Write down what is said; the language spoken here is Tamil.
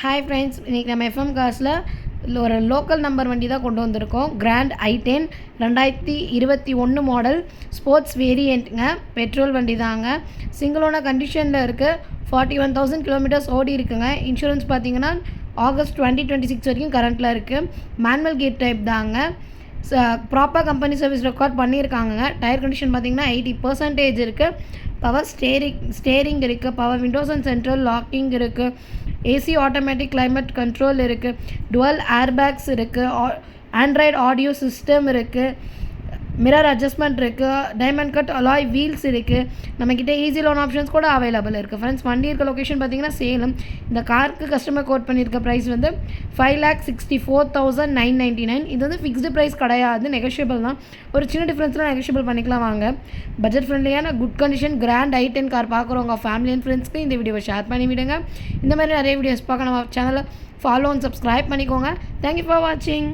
ஹாய் ஃப்ரெண்ட்ஸ், இன்றைக்கி நம்ம எஃப்எம் கார்ஸில் ஒரு லோக்கல் நம்பர் வண்டி தான் கொண்டு வந்திருக்கோம். கிராண்ட் i10 2021 மாடல் ஸ்போர்ட்ஸ் வேரியண்ட்டுங்க. பெட்ரோல் வண்டி தாங்க. சிங்கிள் ஓனர் கண்டிஷனில் இருக்குது. 41,000 கிலோமீட்டர்ஸ் ஓடி இருக்குங்க. இன்சூரன்ஸ் பார்த்தீங்கன்னா ஆகஸ்ட் 2026 வரைக்கும் கரண்ட்டில் இருக்குது. மேனுவல் கேட் டைப் தாங்க. ப்ராப்பர் கம்பெனி சர்வீஸ் ரெக்கார்ட் பண்ணியிருக்காங்க. டயர் கண்டிஷன் பார்த்தீங்கன்னா 80% இருக்குது. பவர் ஸ்டேரிங் இருக்குது. Power windows and central locking இருக்குது. ஏசி ஆட்டோமேட்டிக் கிளைமேட் கண்ட்ரோல் இருக்குது. டுவல் ஏர்பேக்ஸ் இருக்குது. ஆண்ட்ராய்டு ஆடியோ சிஸ்டம் இருக்குது. மிரர் அட்ஜஸ்ட்மெண்ட் இருக்குது. டைமண்ட் கட் அலாய் வீல்ஸ் இருக்குது. நம்மக்கிட்ட ஈஸி லோன் ஆப்ஷன்ஸ் கூட அவைலபிள் இருக்குது. ஃப்ரெண்ட்ஸ், வண்டி இருக்க லொக்கேஷன் பார்த்தீங்கன்னா சேலம். இந்த காருக்கு கஸ்டமர் கோட் பண்ணியிருக்க ப்ரைஸ் வந்து 5,64,999. இது வந்து ஃபிக்ஸ்டு ப்ரைஸ் கிடையாது, நெகோஷியபிள் தான். ஒரு சின்ன டிஃப்ரென்ஸ்லாம் நெகோஷியபிள் பண்ணிக்கலாம் வாங்க. பட்ஜெட் ஃப்ரெண்ட்லியான good condition Grand i10 car பார்க்குறவங்க ஃபேமிலி அண்ட் ஃப்ரெண்ட்ஸ்க்கு இந்த வீடியோவை ஷேர் பண்ணி விடுங்க. இந்த மாதிரி நிறைய வீடியோஸ் பார்க்க நம்ம சேனலை ஃபாலோ அண்ட் சப்ஸ்கிரைப் பண்ணிக்கோங்க. தேங்க்யூ ஃபார் வாட்சிங்.